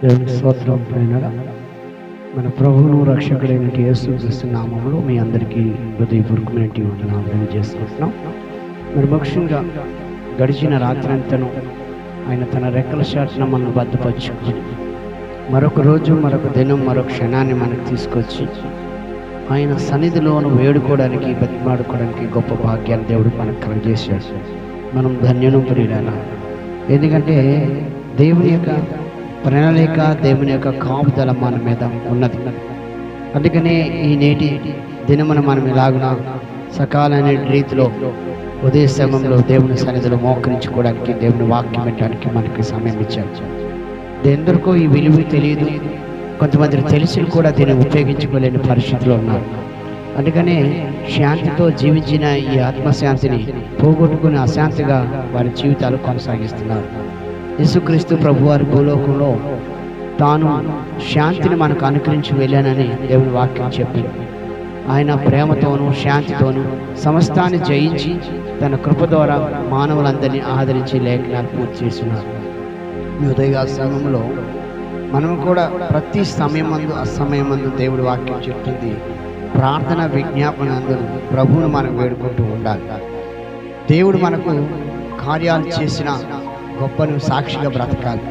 దేవుని స్తోత్రం. అయినగా మన ప్రభువును రక్షకుడైన యేసుక్రీస్తు నామములో మీ అందరికీ హృదయపూర్వకమైన వందనాలు తెలియజేస్తున్నాం. మరి ముఖ్యంగా గడిచిన రాత్రంతను ఆయన తన రెక్కల చాటున మనల్ని భద్రపరుచుకొని మరొక రోజు, మరొక దినం, మరొక క్షణాన్ని మనకు తీసుకొచ్చి ఆయన సన్నిధిలోను వేడుకోవడానికి, బతిమాడుకోవడానికి గొప్ప భాగ్యాన్ని దేవుడు మనకు కలుగజేశాడు. మనం ధన్యులు ప్రియులారా. ఎందుకంటే దేవుని యొక్క ప్రణాళిక, దేవుని యొక్క కాపుదల మన మీద ఉన్నది. అందుకనే ఈ నేటి దినమున మనం ఇలాగున సకాలైన రీతిలో ఉదయ సమయంలో దేవుని సన్నిధిలో మోకరించుకోవడానికి, దేవుని వాక్యం పెట్టడానికి మనకి సమయం ఇచ్చాడు. ఎందరికో ఈ విలువ తెలియదు, కొంతమంది తెలిసి కూడా దీన్ని ఉపయోగించుకోలేని పరిస్థితిలో ఉన్నారు. అందుకనే శాంతితో జీవించిన ఈ ఆత్మశాంతిని పోగొట్టుకుని అశాంతిగా వారి జీవితాలు కొనసాగిస్తున్నారు. యేసుక్రీస్తు ప్రభువారి భూలోకంలో తాను శాంతిని మనకు అనుకరించి వెళ్ళానని దేవుని వాక్యం చెప్పింది. ఆయన ప్రేమతోనూ శాంతితోనూ సమస్తాన్ని జయించి తన కృప ద్వారా మానవులందరినీ ఆదరించి లేఖనాలు పూర్తి చేస్తున్నారు. ఈ ఉదయకాల సమయంలో మనం కూడా ప్రతి సమయమందు అసమయమందు దేవుడి వాక్యం చెప్తుంది, ప్రార్థన విజ్ఞాపన అందరూ ప్రభువును మనం వేడుకుంటూ ఉండాలి. దేవుడు మనకు కార్యాలు చేసిన గొప్పను సాక్షిగా బ్రతకాలి.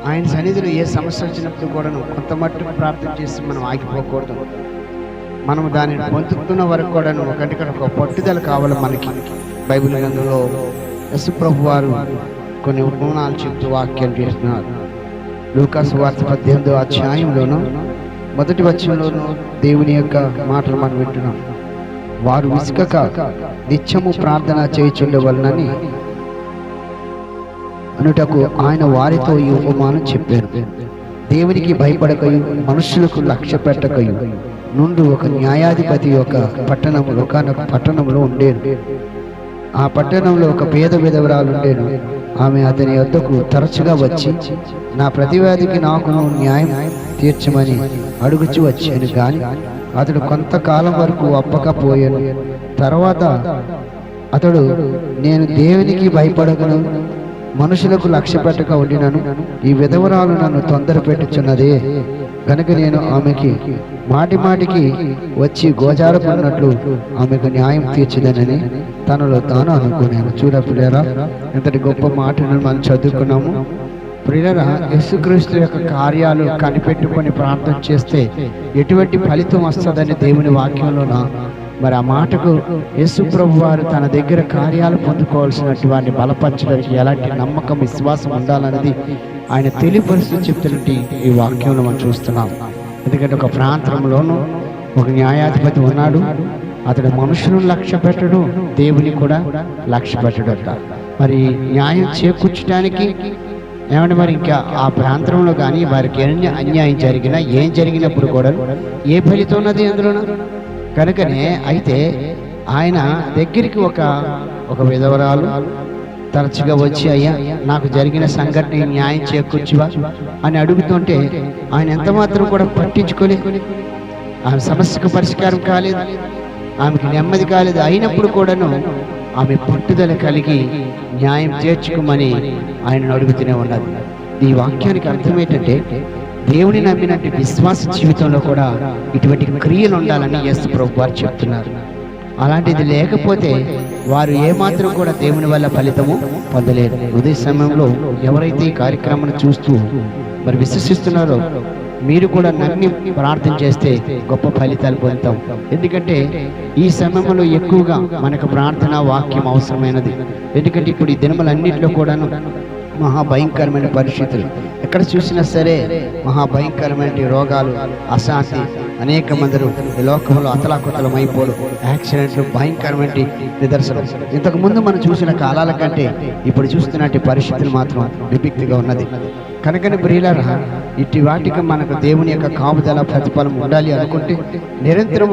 ఆయన సన్నిధిలో ఏ సమస్య వచ్చినప్పుడు కూడాను కొంత మట్టుకు ప్రార్థన చేసి మనం ఆగిపోకూడదు. మనం దానిని పొందుతున్న వరకు కూడాను ఒక పట్టుదల కావాలి మనకి. బైబిల్ గ్రంథంలో యేసు ప్రభు వారు కొన్ని ఉపమానాలు చెప్తూ వాక్యం చేస్తున్నారు. లూకా సువార్త 18వ అధ్యాయంలోను మొదటి వచనంలోను దేవుని యొక్క మాటలు మనం వింటున్నాం. వారు విసుకక నిత్యము ప్రార్థన చేయుచుండవలనని అనుటకు ఆయన వారితో ఈ ఉపమానం చెప్పారు. దేవునికి భయపడకయు మనుషులకు లక్ష్య పెట్టకయు నుండి ఒక న్యాయాధిపతి యొక్క పట్టణంలో ఉండేను. ఆ పట్టణంలో ఒక పేద విధవరాలు ఉండేను. ఆమె అతని వద్దకు తరచుగా వచ్చి నా ప్రతివాదికి నాకు న్యాయం తీర్చమని అడుగుచు వచ్చాను. కానీ అతడు కొంతకాలం వరకు అప్పకపోయాను. తర్వాత అతడు నేను దేవునికి భయపడగను, మనుషులకు లక్ష్య పెట్టక ఉండినను, ఈ విధవరాలు నన్ను తొందర పెట్టుచున్నదే కనుక నేను ఆమెకి మాటికి వచ్చి గోచారపడినట్లు ఆమెకు న్యాయం తీర్చదనని తనలో తాను అనుకున్నాను. చూడ ప్రియులారా, ఎంతటి గొప్ప మాటను మనం చదువుకున్నాము. ప్రియులారా, యేసుక్రీస్తు యొక్క కార్యాలు కనిపెట్టుకొని ప్రార్థన చేస్తే ఎటువంటి ఫలితం వస్తుందని దేవుని వాక్యంలోన మరి ఆ మాటకు యేసు ప్రభు వారు తన దగ్గర కార్యాలు పొందుకోవాల్సినట్టు వారిని బలపరచడానికి ఎలాంటి నమ్మకం, విశ్వాసం ఉండాలన్నది ఆయన తెలియపరుస్తూ చెప్తున్నట్టు ఈ వాక్యంలో మనం చూస్తున్నాం. ఎందుకంటే ఒక ప్రాంతంలోనూ ఒక న్యాయాధిపతి ఉన్నాడు. అతడు మనుషులను లక్ష్య పెట్టడు, దేవుని కూడా లక్ష్య పెట్టడట. మరి న్యాయం చేకూర్చడానికి ఏమంటే మరి ఇంకా ఆ ప్రాంతంలో కానీ వారికి అన్యాయం జరిగినా, ఏం జరిగినప్పుడు కూడా ఏ ఫలితం ఉన్నది అందులో కనుకనే అయితే ఆయన దగ్గరికి ఒక విధవరాలు తరచుగా వచ్చి, అయ్యా నాకు జరిగిన సంఘటన న్యాయం చేకూర్చువా అని అడుగుతుంటే ఆయన ఎంత మాత్రం కూడా పట్టించుకొని ఆమె సమస్యకు పరిష్కారం కాలేదు, ఆమెకి నెమ్మది కాలేదు. అయినప్పుడు కూడాను ఆమె పట్టుదల కలిగి న్యాయం చేర్చుకోమని ఆయన అడుగుతూనే ఉన్నది. ఈ వాక్యానికి అర్థం ఏంటంటే దేవుని నమ్మినట్టు విశ్వాస జీవితంలో కూడా ఇటువంటి క్రియలు ఉండాలని యేసు ప్రభు వారు చెప్తున్నారు. అలాంటిది లేకపోతే వారు ఏమాత్రం కూడా దేవుని వల్ల ఫలితము పొందలేరు. ఉదయ సమయంలో ఎవరైతే ఈ కార్యక్రమాన్ని చూస్తూ మరి విశ్వసిస్తున్నారో మీరు కూడా నమ్మి ప్రార్థన చేస్తే గొప్ప ఫలితాలు పొందుతాం. ఎందుకంటే ఈ సమయంలో ఎక్కువగా మనకు ప్రార్థన వాక్యం అవసరమైనది. ఎందుకంటే ఇప్పుడు ఈ దినములన్నింటిలో కూడాను మహాభయంకరమైన పరిస్థితులు, ఎక్కడ చూసినా సరే మహాభయంకరమైన రోగాలు, అశాంతి, అనేక మంది ఈ లోకంలో అతలాకుతలం అయిపోలు, యాక్సిడెంట్లు, భయంకరమైన నిదర్శనం. ఇంతకుముందు మనం చూసిన కాలాల కంటే ఇప్పుడు చూస్తున్నట్టు పరిస్థితులు మాత్రం విభిక్తిగా ఉన్నది. కనుకని ప్రియులారా, ఇటు వాటికి మనకు దేవుని యొక్క కాపుదల ప్రతిఫలం ఉండాలి అనుకుంటే నిరంతరం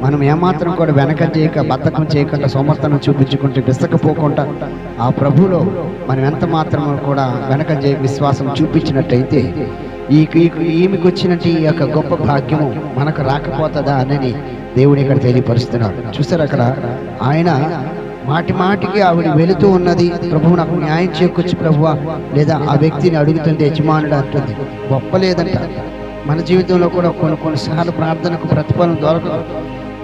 మనం ఏమాత్రం కూడా వెనక చేయక, బద్ధకం చేయకుండా, సమర్థన చూపించుకుంటే, విసకపోకుండా ఆ ప్రభువులో మనం ఎంత మాత్రం కూడా వెనక చేయ విశ్వాసం చూపించినట్టయితే ఈమెకు వచ్చినట్టు ఈ యొక్క గొప్ప భాగ్యము మనకు రాకపోతుందా అని దేవుడు ఇక్కడ తెలియపరుస్తున్నాడు. చూసారు, అక్కడ ఆయన మాటి మాటికి ఆవిడ వెళుతూ ఉన్నది, ప్రభువు నాకు న్యాయం చేకూర్చు ప్రభువా, లేదా ఆ వ్యక్తిని అడుగుతుంది యజమానుడు అంటుంది. గొప్పలేదంట. మన జీవితంలో కూడా కొన్నిసార్లు ప్రార్థనకు ప్రతిఫలం దొరకదు.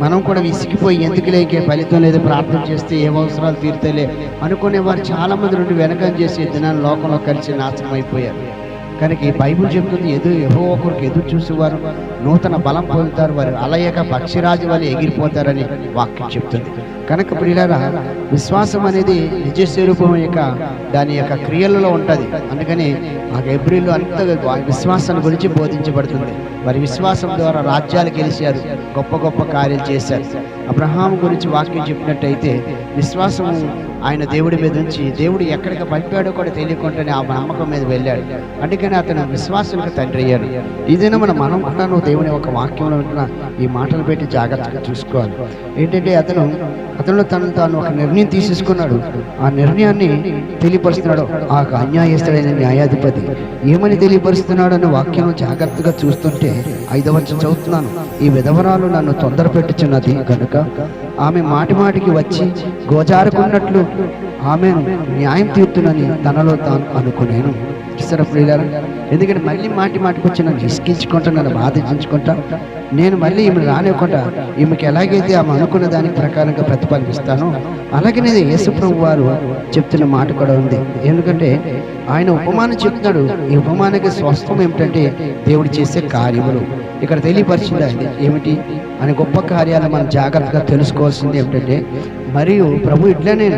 మనం కూడా విసిగిపోయి ఎందుకు లేకే ఫలితం లేదు, ప్రార్థన చేస్తే ఏ అవసరాలు తీరుతలే అనుకునే వారు చాలామంది నుండి వెనకం చేసే దినాన్ని లోకంలో కలిసి నాశనం అయిపోయారు. కనుక ఈ బైబిల్ చెప్తుంది, యెహోవా కొరకు ఎదురు చూసేవారు నూతన బలం పొందుతారు, వారు అలయక పక్షిరాజు వల్ల ఎగిరిపోతారని వాక్యం చెప్తుంది. కనుక ప్రియులారా, విశ్వాసం అనేది నిజ స్వరూపం యొక్క దాని యొక్క క్రియలలో ఉంటుంది. అందుకని ఆ హెబ్రీలో అంత విశ్వాసాన్ని గురించి బోధించబడుతుంది. వారి విశ్వాసం ద్వారా రాజ్యాలు గెలిచారు, గొప్ప గొప్ప కార్యాలు చేశారు. అబ్రహాం గురించి వాక్యం చెప్పినట్టయితే విశ్వాసం ఆయన దేవుడి మీద ఉంచి దేవుడు ఎక్కడికి పంపాడో కూడా తెలియకుండానే ఆ నమ్మకం మీద వెళ్ళాడు. అందుకని అతను విశ్వాసులకు తండ్రి అయ్యాడు. ఇదైనా మనం కూడా దేవుని ఒక వాక్యంలో ఉంటున్న ఈ మాటలు పెట్టి జాగ్రత్తగా చూసుకోవాలి. ఏంటంటే అతను తాను ఒక నిర్ణయం తీసేసుకున్నాడు. ఆ నిర్ణయాన్ని తెలియపరుస్తున్నాడు ఆ అన్యాయస్తుడైన న్యాయాధిపతి. ఏమని తెలియపరుస్తున్నాడు అనే వాక్యం జాగ్రత్తగా చూస్తుంటే 5వ వచనం చదువుతున్నాను. ఈ విధవరాలు నన్ను తొందర పెట్టుచున్నది కనుక ఆమె మాటి మాటికి వచ్చి గోజారుకున్నట్లు ఆమెను న్యాయం తీర్చునని తనలో తాను అనుకునేను. ఇస్తారా ప్రియులారా? ఎందుకంటే మళ్ళీ మాటికి వచ్చి నన్ను ఇసుకించుకుంటా, నన్ను బాధించుకుంటా, నేను మళ్ళీ ఈమెను రానివ్వకుండా ఈమెకి ఎలాగైతే ఆమె అనుకున్న దాని ప్రకారంగా ప్రతిపాదిస్తానో అలాగనే యేసుప్రభు వారు చెప్తున్న మాట కూడా ఉంది. ఎందుకంటే ఆయన ఉపమానం చెప్తున్నాడు. ఈ ఉపమానానికి స్వస్థం ఏమిటంటే దేవుడు చేసే కార్యములు. ఇక్కడ తెలియపరిచింది ఏమిటి అని గొప్ప కార్యాలు మనం జాగ్రత్తగా తెలుసుకోవాల్సింది ఏమిటంటే, మరియు ప్రభు ఇట్లనే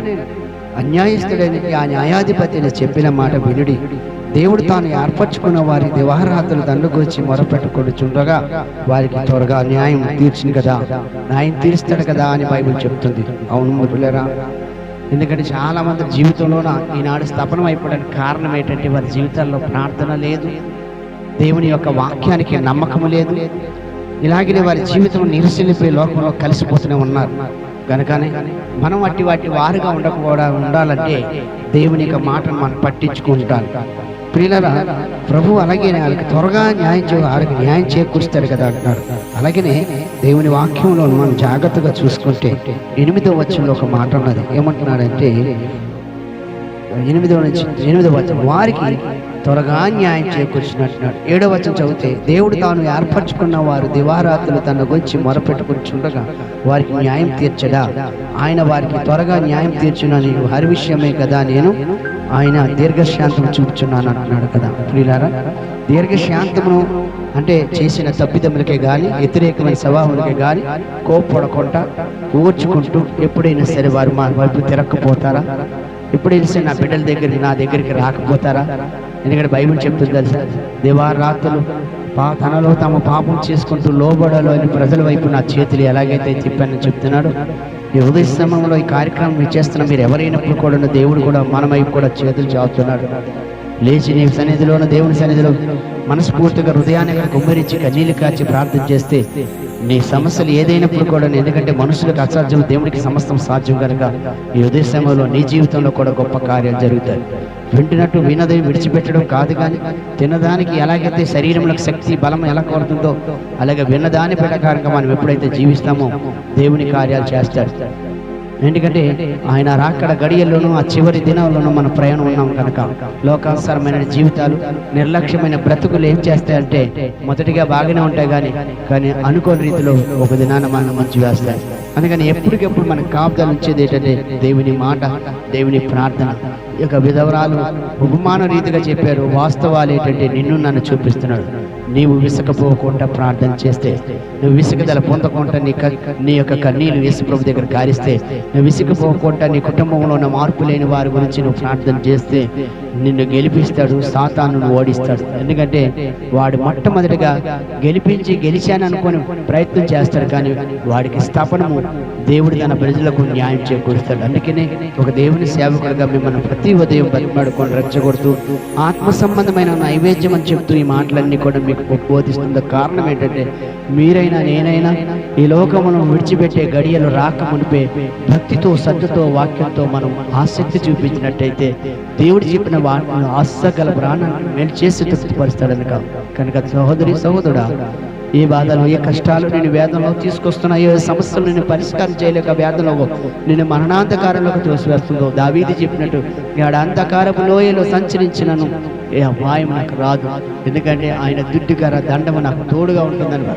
అన్యాయస్తుడైన ఆ న్యాయాధిపతిని చెప్పిన మాట వినుడి, దేవుడు తాను ఏర్పరచుకున్న వారి దివారాత్రులు దండుకొచ్చి మొరపెట్టుకొనుచుండగా వారికి త్వరగా న్యాయం తీర్చింది కదా, న్యాయం తీరుస్తాడు కదా అని బైబిల్ చెప్తుంది. అవును పిల్లరా, ఎందుకంటే చాలా మంది జీవితంలోన ఈనాడు స్థాపనం అయిపోవడానికి కారణం ఏంటంటే వారి జీవితాల్లో ప్రార్థన లేదు, దేవుని యొక్క వాక్యానికి నమ్మకం లేదు. ఇలాగనే వారి జీవితం నిరసలిపోయి లోకంలో కలిసిపోతూనే ఉన్నారు. కనుకనే మనం వాటి వారుగా ఉండాలంటే దేవుని యొక్క మాటను మనం పట్టించుకుంటాం. ప్రియులారా, ప్రభు అలాగే వాళ్ళకి త్వరగా వాళ్ళకి న్యాయం చేకూరుస్తాడు కదా అంటున్నాడు. అలాగనే దేవుని వాక్యంలో మనం జాగ్రత్తగా చూసుకుంటే 8వ వచనంలో ఒక మాట ఉన్నది. ఏమంటున్నాడంటే 8వ వచనం, వారికి త్వరగా న్యాయం చేకూర్చినట్టున్నాడు. 7వ వచనం చదివితే, దేవుడు తాను ఏర్పరచుకున్న వారు దివారాత్రులు తన గురించి మొరపెట్టుకుంటుండగా వారికి న్యాయం తీర్చడా, ఆయన వారికి త్వరగా న్యాయం తీర్చునని వారి విషయమే కదా నేను ఆయన దీర్ఘశాంతం చూపుచున్నాను అంటున్నాడు కదా. ప్రియులారా, దీర్ఘశాంతమును అంటే చేసిన తప్పిదములకే కానీ వ్యతిరేకమైన స్వభావాలకే కానీ కోప్పడకుండా ఓర్చుకుంటూ ఎప్పుడైనా సరే వారు మా వైపు తిరగకపోతారా? ఎప్పుడైనా సరే నా దగ్గరికి రాకపోతారా? ఎందుకంటే బైబిల్ చెప్తుంది తెలుసా, దివారాత్రులు తనలో తాము పాపం చేసుకుంటూ లోబడలోని ప్రజల వైపు నా చేతులు ఎలాగైతే తిప్పానని చెప్తున్నాడు. ఈ ఉదయ సమయంలో ఈ కార్యక్రమం చేస్తున్న మీరు ఎవరైనప్పుడు కూడా దేవుడు కూడా మన వైపు కూడా చేతులు చాపుతున్నాడు. లేచి నీ సన్నిధిలోన దేవుని సన్నిధిలో మనస్ఫూర్తిగా హృదయాన్ని గుమ్మరించి కన్నీళ్ళు కాచి ప్రార్థన చేస్తే నీ సమస్యలు ఏదైనప్పుడు కూడా, ఎందుకంటే మనుషులకు అసాధ్యం, దేవుడికి సమస్తం సాధ్యం కనుక ఈ ఉదయ సమయంలో నీ జీవితంలో కూడా గొప్ప కార్యాలు జరుగుతాయి. వింటున్నట్టు వినదే విడిచిపెట్టడం కాదు, కానీ తినదానికి ఎలాగైతే శరీరంలో శక్తి బలం ఎలా కోరుతుందో అలాగే విన్నదాని ప్రకారంగా మనం ఎప్పుడైతే జీవిస్తామో దేవుని కార్యాలు చేస్తాడు. ఎందుకంటే ఆయన రాకడ గడియల్లోనూ ఆ చివరి దినాల్లోనూ మన ప్రయాణం ఉన్నాం కనుక లోకానుసారమైన జీవితాలు, నిర్లక్ష్యమైన బ్రతుకులు ఏం చేస్తాయంటే మొదటిగా బాగానే ఉంటాయి, కానీ అనుకోని రీతిలో ఒక దినాన మనం మంచి వేస్తాయి. అందుకని ఎప్పటికెప్పుడు మనకు కాపుదల ఉంచేది ఏంటంటే దేవుని మాట, దేవుని ప్రార్థన. ఈ యొక్క విధవరాలు ఉపమాన రీతిగా చెప్పారు. వాస్తవాలు ఏంటంటే నిన్ను నన్ను చూపిస్తున్నాడు. నీవు విసుకపోకుండా ప్రార్థన చేస్తే, నువ్వు విసుగుదల పొందకుండా నీ యొక్క కన్నీళ్ళు యేసు ప్రభు దగ్గర కారిస్తే, నువ్వు విసుగుపోకుండా నీ కుటుంబంలో ఉన్న మార్పు లేని వారి గురించి నువ్వు ప్రార్థన చేస్తే నిన్ను గెలిపిస్తాడు, సాతానును ఓడిస్తాడు. ఎందుకంటే వాడు మొట్టమొదటిగా గెలిచాను అనుకొని ప్రయత్నం చేస్తాడు, కానీ వాడికి స్థాపనము దేవుడు తన ప్రజలకు న్యాయం చేకూరుస్తాడు. అందుకనే ఒక దేవుని సేవకుడిగా మిమ్మల్ని ప్రతి ఉదయం బతిమాడుకొని రెచ్చగొడుతూ ఆత్మ సంబంధమైన నైవేద్యం అని చెప్తూ ఈ మాటలన్నీ కూడా మీకు బోధిస్తున్న కారణం ఏంటంటే, మీరైనా నేనైనా ఈ లోకమును విడిచిపెట్టే గడియలు రాక మునిపే భక్తితో, శ్రద్ధతో, వాక్యంతో మనం ఆసక్తి చూపించినట్టయితే దేవుడు చెప్పిన వాటిని ఆశగల ప్రాణాన్ని మేలు చేసి తృప్తిపరుస్తాడని. కనుక సహోదరి సహోదరుడా, ఏ బాధలు, ఏ కష్టాలు నేను వేదనలో తీసుకొస్తున్నాయో, ఏ సమస్యలు నేను పరిష్కారం చేయలేక వేదనలో నేను మరణాంధకారంలోకి తోసివేస్తుందో, దావీదు చెప్పినట్టు నేను అంధకారపు లోయలో సంచరించినను ఏ అపాయం నాకు రాదు, ఎందుకంటే ఆయన దుడ్డుగార దండము నాకు తోడుగా ఉంటుందని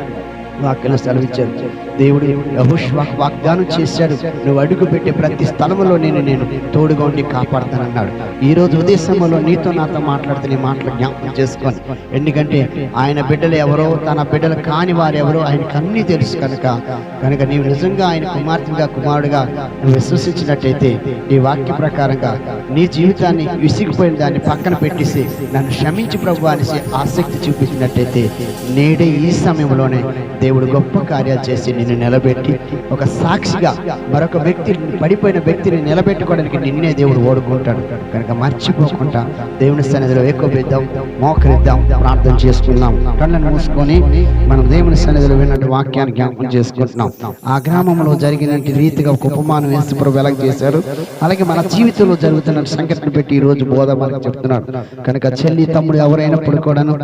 వాక్యం సెలవిచ్చారు. దేవుడు యెహోషువకు వాగ్దానం చేశాడు, నువ్వు అడుగు పెట్టే ప్రతి స్థలంలో నేను తోడుగా ఉండి కాపాడుతానన్నాడు. ఈరోజు ఉదయ సమయంలో నీతో నాతో మాట్లాడితే నీ మాటలు జ్ఞాపకం చేసుకొని, ఎందుకంటే ఆయన బిడ్డలు ఎవరో, తన బిడ్డలు కాని వారు ఎవరో ఆయనకు అన్నీ తెలుసు కనుక నీవు నిజంగా ఆయన కుమార్తెగా కుమారుడుగా నువ్వు విశ్వసించినట్టయితే నీ వాక్య ప్రకారంగా నీ జీవితాన్ని విసిగిపోయిన దాన్ని పక్కన పెట్టేసి నన్ను క్షమించి ప్రభు అనేసి ఆసక్తి చూపించినట్టయితే నేడే ఈ సమయంలోనే దేవుడు గొప్ప కార్యాలు చేసి నిన్ను నిలబెట్టి ఒక సాక్షిగా మరొక పడిపోయిన వ్యక్తిని నిలబెట్టుకోవడానికి నిన్నే దేవుడు ఓడుకుంటాడు. కనుక మర్చిపోకుండా దేవుని సన్నిధిలో ఏకోపిద్దాం, మోకరిద్దాం, ప్రార్థన చేసుకుందాం. కళ్ళను మూసుకొని మనం దేవుని సన్నిధిలో విన్నట్టు వాక్యాన్ని జ్ఞాపకం చేసుకుంటున్నాం. ఆ గ్రామంలో జరిగిన రీతిగా ఒక ఉపమానం యేసుప్రభువు వెలగ చేశారు. అలాగే మన జీవితంలో జరుగుతున్న సంఘటన పెట్టి ఈ రోజు బోధ మనకు చెప్తున్నాడు. కనుక చెల్లి తమ్ముడు ఎవరైనప్పుడు కూడాను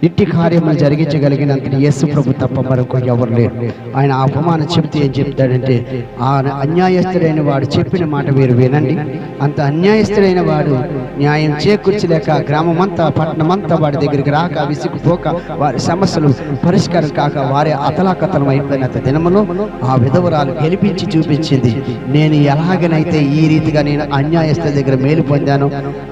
ఇట్టి కార్యములు జరిగించగలిగినంత యేసుప్రభు తప్ప మరొక ఎవరు లేరు. ఆయన ఆ ఉపమానం చెప్తే ఏం చెప్తాడంటే, ఆ అన్యాయస్తుడైన వాడు చెప్పిన మాట మీరు వినండి. అంత అన్యాయస్తుడైన వాడు న్యాయం చేకూర్చలేక గ్రామమంతా పట్టణమంతా వాడి దగ్గరికి రాక విసిగిపోక వారి సమస్యలు పరిష్కారం కాక వారే అతలాకతలం అయిపోయినంత దినములో ఆ విధవరాలు గెలిపించి చూపించింది, నేను ఎలాగనైతే ఈ రీతిగా నేను అన్యాయస్తుల దగ్గర మేలు పొందాను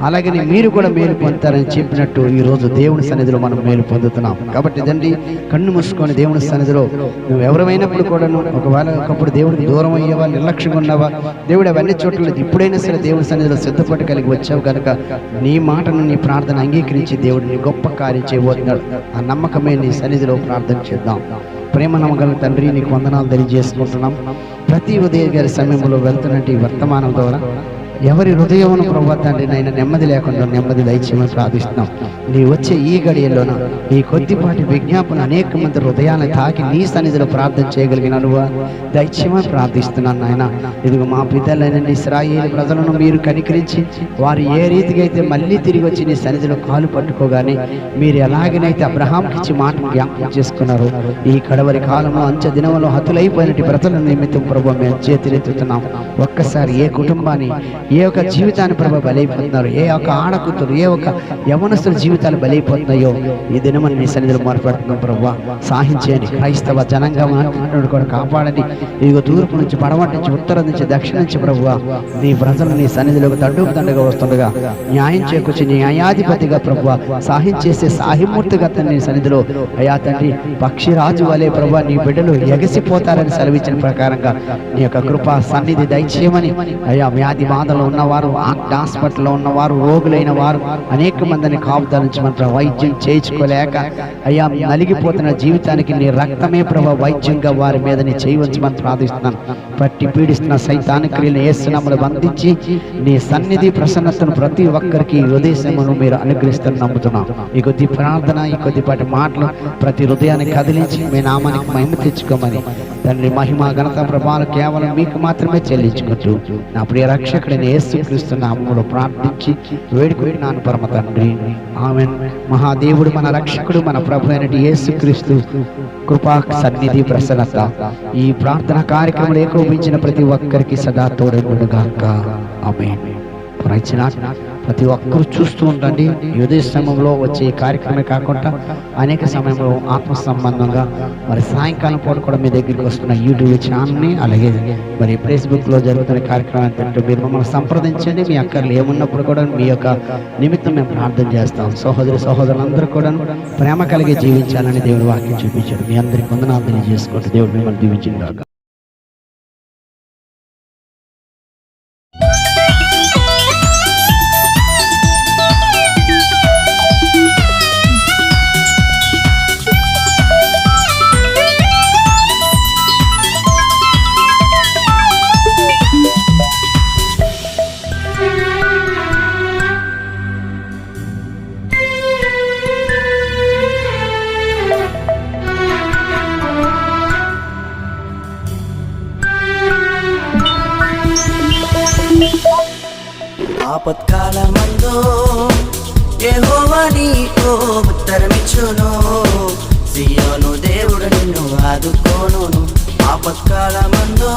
అలాగని మీరు కూడా మేలు పొందుతారని చెప్పినట్టు ఈ రోజు దేవుని సన్నిధిలో మనం మేలు పొందుతున్నాం. కాబట్టి తండ్రి, కన్ను మూసుకొని దేవుని సన్నిధిలో నువ్వు ఎవరైనప్పుడు కూడాను ఒకప్పుడు దేవుడికి దూరం అయ్యేవా, నిర్లక్ష్యంగా ఉన్నావా, దేవుడు అవన్నీ చోట్ల ఇప్పుడైనా సరే దేవుని సన్నిధిలో సిద్ధపడి కలిగి వచ్చావు కనుక నీ మాటను, నీ ప్రార్థన అంగీకరించి దేవుడు నీ గొప్ప కార్యం చేయబోతున్నాడు. ఆ నమ్మకమే నీ సన్నిధిలో ప్రార్థన చేద్దాం. ప్రేమ నమ్మగల తండ్రి, నీకు వందనాలు తెలియజేసుకుంటున్నాం. ప్రతి ఉదయ గారి సమయంలో వెళ్తున్నట్టు ఈ వర్తమానం ద్వారా ఎవరి హృదయమును ప్రభు తండ్రి నైనా నెమ్మది లేకుండా నెమ్మది దయచేయమని ప్రార్థిస్తున్నాం. నీ వచ్చే ఈ గడియల్లోన ఈ కొద్దిపాటి విజ్ఞాపన అనేక మంది హృదయాన్ని తాకి నీ సన్నిధిలో ప్రార్థన చేయగలిగిన దయచేయమని ప్రార్థిస్తున్నాను నాయన. ఇదిగో మా పితలైన ఇశ్రాయేలు ప్రజలను మీరు కనికరించి వారు ఏ రీతిగా అయితే మళ్ళీ తిరిగి వచ్చి నీ సన్నిధిలో కాలు పట్టుకోగానే మీరు ఎలాగనైతే అబ్రహాంకి ఇచ్చి మాటను జ్ఞాపకం చేసుకున్నారు, ఈ కడవరి కాలంలో అంచె దినంలో హతులైపోయినట్టు ప్రజల నిమిత్తం ప్రభు మేము చేతులెత్తుతున్నాం. ఒక్కసారి ఏ కుటుంబాన్ని, ఏ ఒక్క జీవితాన్ని ప్రభు బలైపోతున్నారు, ఏ ఒక్క ఆడకూతురు, ఏ ఒక్క యవనస్తుల జీవితాలు బలైపోతున్నాయో ఈ దినమని నీ సన్నిధిలో మాట్లాడుతున్నాం. ప్రభు సాహించండి, క్రైస్తవ జనంగా కూడా కాపాడండి. ఇదిగో తూర్పు నుంచి, పడమటి నుంచి, ఉత్తరం నుంచి, దక్షిణ నుంచి ప్రభు నీ ప్రజలు నీ సన్నిధిలోకి తండగా వస్తుండగా న్యాయం చేకూర్చి న్యాయాధిపతిగా ప్రభు సాహించేసే సాహిమూర్తిగా నీ సన్నిధిలో అయ్యా తండ్రి పక్షిరాజు వలె ప్రభు నీ బిడ్డలు ఎగసిపోతారని సెలవిచ్చిన ప్రకారంగా నీ యొక్క కృప సన్నిధి దయచేయమని అయ్యా, వ్యాధి బాధలు ఉన్నవారు, హాస్పిటల్లో ఉన్నవారు, రోగులైన వారు అనేక మందిని కాపుదలించమంటారు. వైద్యం చేయించుకోలేక అయ్యా నలిగిపోతున్న జీవితానికి నీ రక్తమే ప్రభు వైద్యంగా వారి మీద నీ చేయవచ్చమని ప్రార్థిస్తున్నాను. పట్టి పీడిస్తున్న సైతాను క్రియలను యేసునామములో బంధించి నీ సన్నిధి ప్రసన్నతను ప్రతి ఒక్కరికి హృదయమును మీరు అనుగ్రహిస్తారని నమ్ముతున్నాం. ఈ కొద్ది ప్రార్థన, ఈ కొద్దిపాటి మాటలు ప్రతి హృదయాన్ని కదిలించి మీ నామానికి మహిమ తెచ్చుకోమని తండ్రి మహిమ ఘనత ప్రభావాలు కేవలం మీకు మాత్రమే చెల్లించుకుంటూ నా ప్రియ రక్షకుడైన యేసుక్రీస్తు నామములో ప్రార్థించి వేడుకుంటున్నాను పరమ తండ్రి, ఆమేన్. మహాదేవుడు, మన రక్షకుడు, మన ప్రభు అయిన యేసుక్రీస్తు కృపా సన్నిధి ప్రసన్నత ఈ ప్రార్థన కార్యక్రమంలో ఏకోపించిన ప్రతి ఒక్కరికి సదా తోడైనగాక, ఆమేన్. ప్రతి ఒక్కరు చూస్తూ ఉండండి. ఉదయ సమయంలో వచ్చే కార్యక్రమమే కాకుండా అనేక సమయంలో ఆత్మ సంబంధంగా మరి సాయంకాలం పూట కూడా మీ దగ్గరికి వస్తున్న యూట్యూబ్ ఛానల్ని, అలాగే మరి ఫేస్బుక్లో జరుగుతున్న కార్యక్రమాన్ని మీరు మమ్మల్ని సంప్రదించండి. మీ అక్కర్లు ఏమున్నప్పుడు కూడా మీ యొక్క నిమిత్తం మేము ప్రార్థన చేస్తాం. సహోదరులందరూ కూడా ప్రేమ కలిగి జీవించాలని దేవుడు వాక్యం చూపించాడు. మీ అందరికీ వందనాలు తెలియజేసుకుంటూ దేవుడు మిమ్మల్ని దీవించిందాక. ఆపత్కాలమందు యెహోవా నీకు ఉత్తరమిచ్చును, సీయోను దేవుడు ఆదుకోను ఆపత్కాలమందు